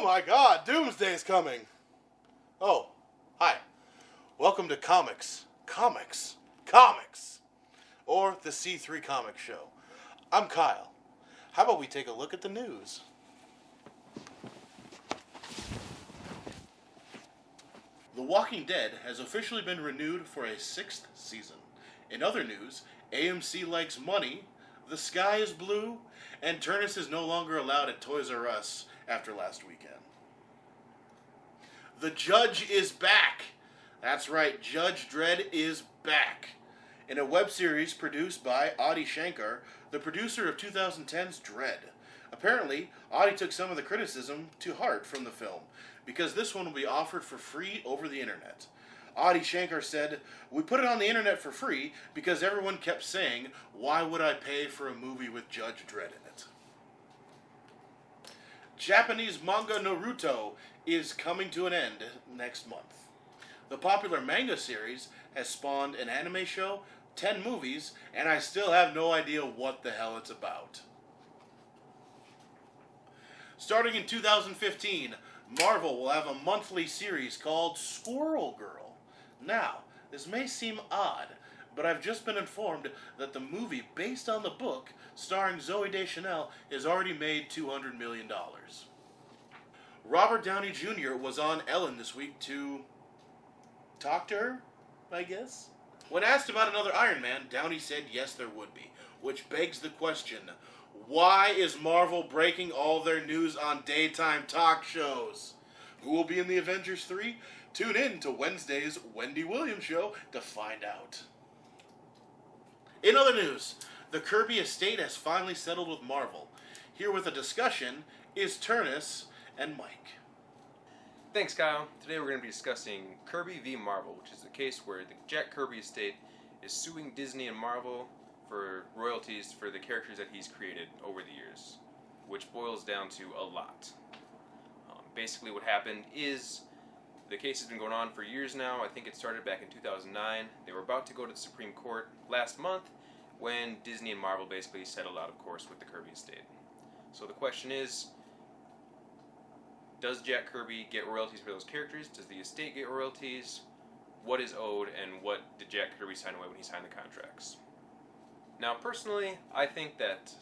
my god, Doomsday's coming! Oh, hi. Welcome to Comics. Or the C3 Comics Show. I'm Kyle. How about we take a look at the news? The Walking Dead has officially been renewed for a 6th season. In other news, AMC likes money, the sky is blue, and Turnus is no longer allowed at Toys R Us after last weekend. The Judge is back! That's right, Judge Dredd is back. In a web series produced by Adi Shankar, the producer of 2010's Dredd. Apparently, Adi took some of the criticism to heart from the film, because this one will be offered for free over the internet. Adi Shankar said, "We put it on the internet for free because everyone kept saying, why would I pay for a movie with Judge Dredd in it?" Japanese manga Naruto is coming to an end next month. The popular manga series has spawned an anime show, 10 movies, and I still have no idea what the hell it's about. Starting in 2015, Marvel will have a monthly series called Squirrel Girl. Now, this may seem odd, but I've just been informed that the movie based on the book, starring Zooey Deschanel, is already made $200 million. Robert Downey Jr. was on Ellen this week to talk to her, I guess? When asked about another Iron Man, Downey said yes there would be, which begs the question, why is Marvel breaking all their news on daytime talk shows? Who will be in the Avengers 3? Tune in to Wednesday's Wendy Williams Show to find out. In other news, the Kirby estate has finally settled with Marvel. Here with a discussion is Turnus and Mike. Thanks, Kyle. Today we're going to be discussing Kirby v. Marvel, which is the case where the Jack Kirby estate is suing Disney and Marvel for royalties for the characters that he's created over the years, which boils down to a lot. Basically what happened is the case has been going on for years now. I think it started back in 2009. They were about to go to the Supreme Court last month when Disney and Marvel basically settled out of course with the Kirby estate. So the question is, does Jack Kirby get royalties for those characters? Does the estate get royalties? What is owed, and what did Jack Kirby sign away when he signed the contracts? Now, personally, I think that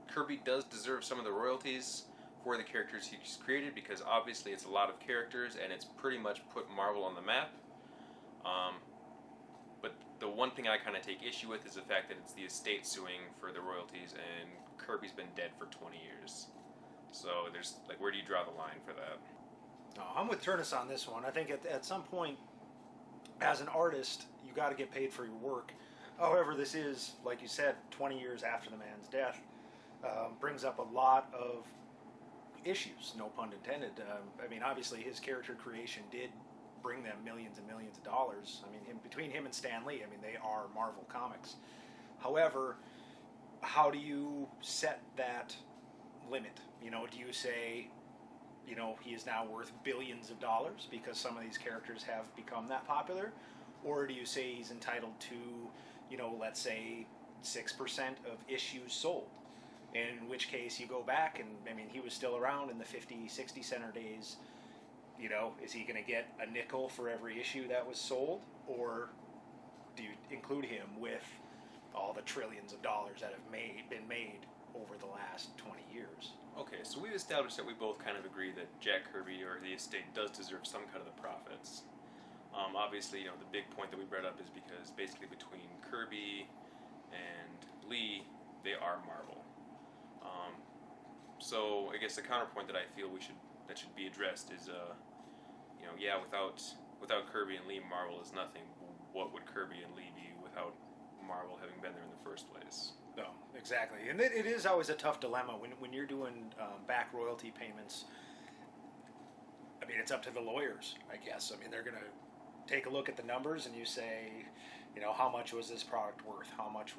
Kirby does deserve some of the royalties for the characters he's created, because obviously it's a lot of characters and it's pretty much put Marvel on the map. But the one thing I kind of take issue with is the fact that it's the estate suing for the royalties, and Kirby's been dead for 20 years. So there's, like, where do you draw the line for that? No, I'm with Turnus on this one. I think at some point, as an artist, you got to get paid for your work. However, this is, like you said, 20 years after the man's death. Brings up a lot of issues, no pun intended. I mean, obviously, his character creation did bring them millions and millions of dollars. I mean, between him and Stan Lee, I mean, they are Marvel Comics. However, how do you set that limit? You know, do you say, you know, he is now worth billions of dollars because some of these characters have become that popular? Or do you say he's entitled to, you know, let's say 6% of issues sold? In which case you go back and, I mean, he was still around in the 50, 60 center days. You know, is he going to get a nickel for every issue that was sold? Or do you include him with all the trillions of dollars that have been made over the last 20 years? Okay, so we've established that we both kind of agree that Jack Kirby or the estate does deserve some cut of the profits. Obviously, you know, the big point that we brought up is because basically between Kirby and Lee, they are Marvel. So I guess the counterpoint that I feel that should be addressed is, you know, yeah, without Kirby and Lee, Marvel is nothing. What would Kirby and Lee be without Marvel having been there in the first place? No, exactly. And it is always a tough dilemma when you're doing back royalty payments. I mean, it's up to the lawyers, I guess. I mean, they're going to take a look at the numbers and you say, you know, how much was this product worth? How much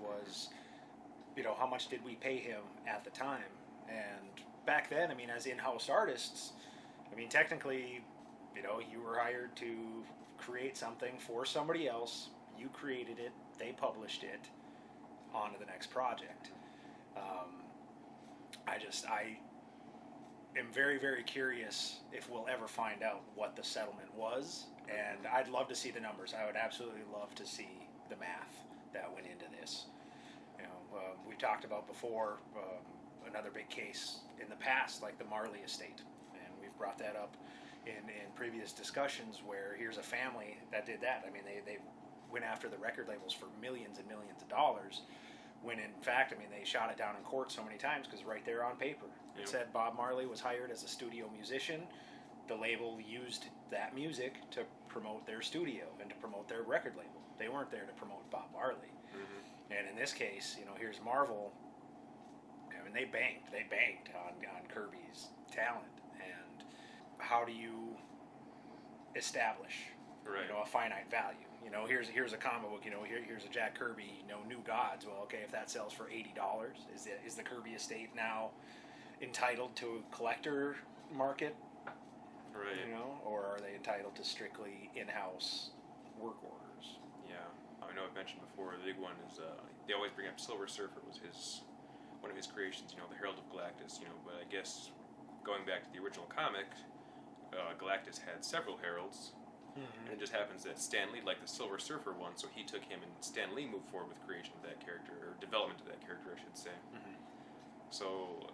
did we pay him at the time? And back then, I mean, as in-house artists, I mean, technically, you know, you were hired to create something for somebody else. You created it. They published it. On to the next project. am very, very curious if we'll ever find out what the settlement was, and I'd love to see the numbers. I would absolutely love to see the math that went into this. You know, we talked about before another big case in the past, like the Marley estate, and we've brought that up in previous discussions where here's a family that did that. I mean, they went after the record labels for millions and millions of dollars, when in fact, I mean, they shot it down in court so many times because right there on paper it said Bob Marley was hired as a studio musician. The label used that music to promote their studio and to promote their record label. They weren't there to promote Bob Marley. Mm-hmm. And in this case, you know, here's Marvel. I mean, they banked on Kirby's talent. And how do you establish, you know, a finite value? You know, here's a comic book. You know, here's a Jack Kirby. You know, New Gods. Well, okay, if that sells for $80, is the Kirby estate now entitled to a collector market? Right. You know, or are they entitled to strictly in-house work orders? Yeah, I know I've mentioned before. The big one is they always bring up Silver Surfer was one of his creations. You know, the Herald of Galactus. You know, but I guess going back to the original comic, Galactus had several heralds. Mm-hmm. And it just happens that Stan Lee, like the Silver Surfer one, so he took him and Stan Lee moved forward with creation of that character, or development of that character, I should say. Mm-hmm. So,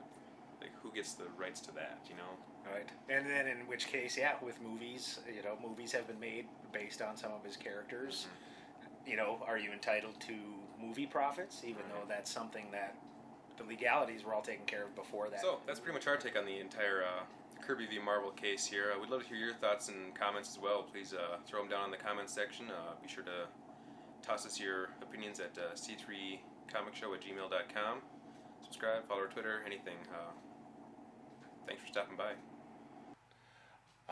like, who gets the rights to that, you know? Right. And then in which case, yeah, with movies, you know, movies have been made based on some of his characters. Mm-hmm. You know, are you entitled to movie profits, even though that's something that the legalities were all taken care of before that? So, that's pretty much our take on the entire Kirby v. Marvel case here. We'd love to hear your thoughts and comments as well. Please throw them down in the comments section. Be sure to toss us your opinions at c3comicshow@gmail.com. Subscribe, follow our Twitter, anything. Thanks for stopping by.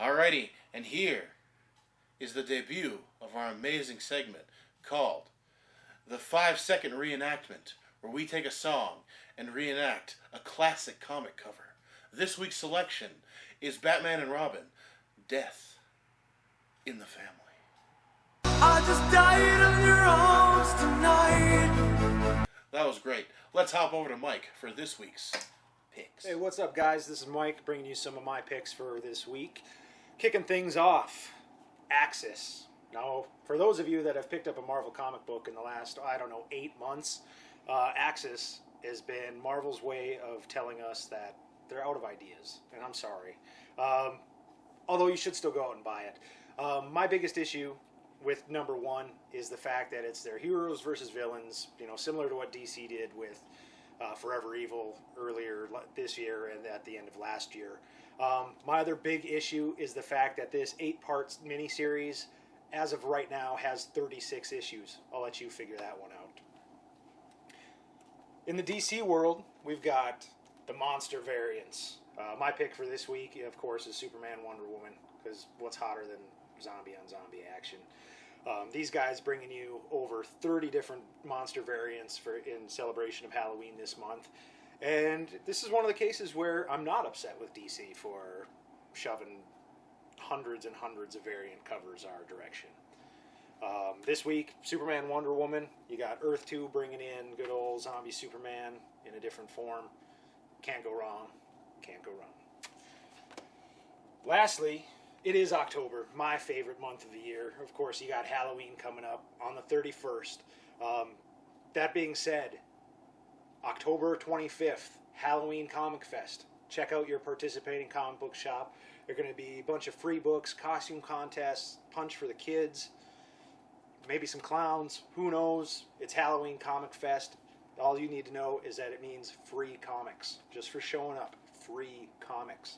Alrighty, and here is the debut of our amazing segment called the 5-second reenactment, where we take a song and reenact a classic comic cover. This week's selection is Batman and Robin, Death in the Family. I just died on your arms tonight. That was great. Let's hop over to Mike for this week's picks. Hey, what's up, guys? This is Mike bringing you some of my picks for this week. Kicking things off, Axis. Now, for those of you that have picked up a Marvel comic book in the last, 8 months, Axis has been Marvel's way of telling us that they're out of ideas, and I'm sorry. Although you should still go out and buy it. My biggest issue with number one is the fact that it's their heroes versus villains, you know, similar to what DC did with Forever Evil earlier this year and at the end of last year. My other big issue is the fact that this 8-part miniseries, as of right now, has 36 issues. I'll let you figure that one out. In the DC world, we've got the monster variants. My pick for this week, of course, is Superman, Wonder Woman, because what's hotter than zombie-on-zombie action? These guys bringing you over 30 different monster variants in celebration of Halloween this month. And this is one of the cases where I'm not upset with DC for shoving hundreds and hundreds of variant covers our direction. This week, Superman, Wonder Woman. You got Earth 2 bringing in good old zombie Superman in a different form. Can't go wrong. Can't go wrong. Lastly, it is October, my favorite month of the year. Of course, you got Halloween coming up on the 31st. That being said, October 25th, Halloween Comic Fest. Check out your participating comic book shop. There are going to be a bunch of free books, costume contests, punch for the kids, maybe some clowns. Who knows? It's Halloween Comic Fest. All you need to know is that it means free comics. Just for showing up, free comics.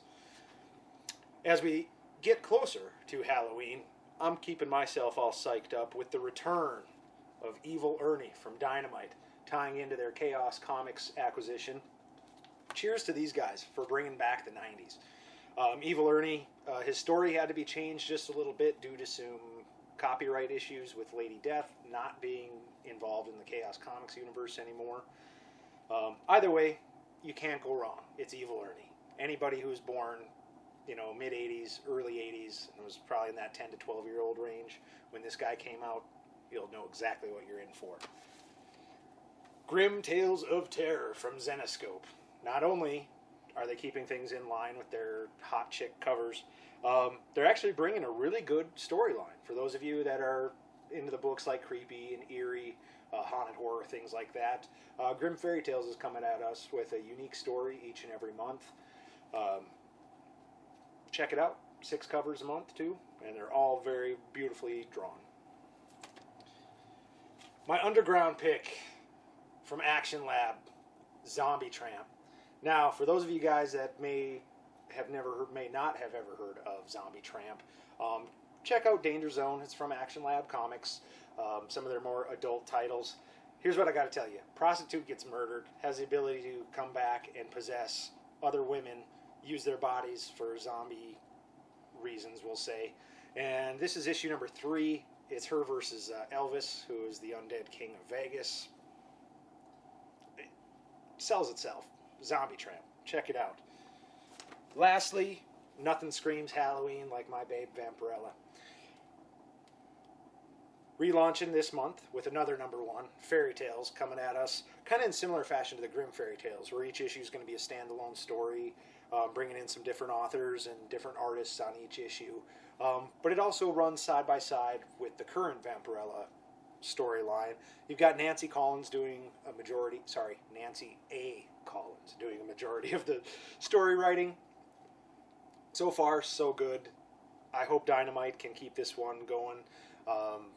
As we get closer to Halloween, I'm keeping myself all psyched up with the return of Evil Ernie from Dynamite, tying into their Chaos Comics acquisition. Cheers to these guys for bringing back the 90s. Evil Ernie, his story had to be changed just a little bit due to some copyright issues with Lady Death not being involved in the Chaos Comics universe anymore. Either way, you can't go wrong. It's Evil Ernie. Anybody who's born, mid-80s, early 80s, and was probably in that 10 to 12-year-old range when this guy came out, you'll know exactly what you're in for. Grim Tales of Terror from Zenescope. Not only Are they keeping things in line with their hot chick covers? They're actually bringing a really good storyline for those of you that are into the books like creepy and eerie, haunted horror, things like that. Grim Fairy Tales is coming at us with a unique story each and every month. Check it out. 6 covers a month too, and they're all very beautifully drawn. My underground pick from Action Lab, Zombie Tramp. Now, for those of you guys that may not have ever heard of Zombie Tramp, check out Danger Zone. It's from Action Lab Comics. Some of their more adult titles. Here's what I got to tell you. Prostitute gets murdered, has the ability to come back and possess other women, use their bodies for zombie reasons, we'll say. And this is issue number 3. It's her versus Elvis, who is the undead king of Vegas. It sells itself. Zombie Tramp. Check it out. Lastly, nothing screams Halloween like my babe Vampirella. Relaunching this month with another number 1, Fairy Tales, coming at us kind of in similar fashion to the Grim Fairy Tales, where each issue is going to be a standalone story, bringing in some different authors and different artists on each issue. But it also runs side by side with the current Vampirella storyline. You've got Nancy A. Collins doing a majority of the story writing. So far, so good. I hope Dynamite can keep this one going.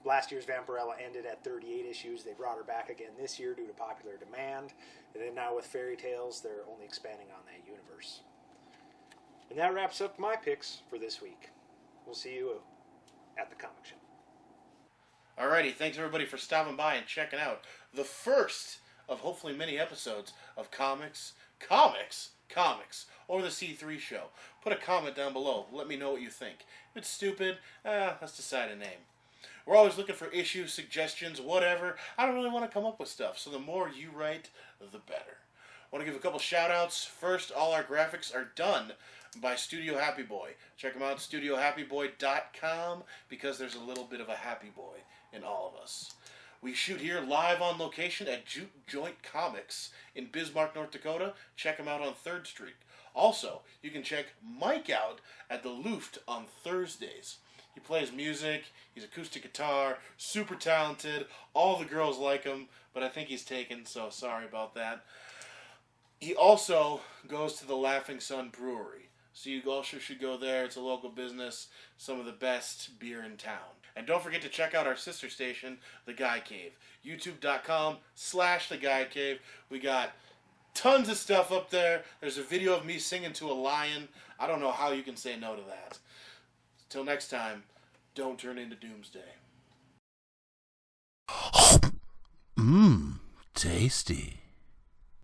Last year's Vampirella ended at 38 issues. They brought her back again this year due to popular demand. And then now with Fairy Tales, they're only expanding on that universe. And that wraps up my picks for this week. We'll see you at the comic shop. Alrighty, thanks everybody for stopping by and checking out the first of hopefully many episodes of Comics, or the C3 Show. Put a comment down below. Let me know what you think. If it's stupid, let's decide a name. We're always looking for issues, suggestions, whatever. I don't really want to come up with stuff, so the more you write, the better. I want to give a couple shout-outs. First, all our graphics are done by Studio Happy Boy. Check them out, studiohappyboy.com, because there's a little bit of a happy boy in all of us. We shoot here live on location at Juke Joint Comics in Bismarck, North Dakota. Check them out on 3rd Street. Also, you can check Mike out at the Luft on Thursdays. He plays music, he's acoustic guitar, super talented, all the girls like him, but I think he's taken, so sorry about that. He also goes to the Laughing Sun Brewery, so you also should go there. It's a local business, some of the best beer in town. And don't forget to check out our sister station, The Guy Cave, youtube.com/The Guy Cave. We got tons of stuff up there. There's a video of me singing to a lion. I don't know how you can say no to that. Till next time, don't turn into Doomsday. Tasty.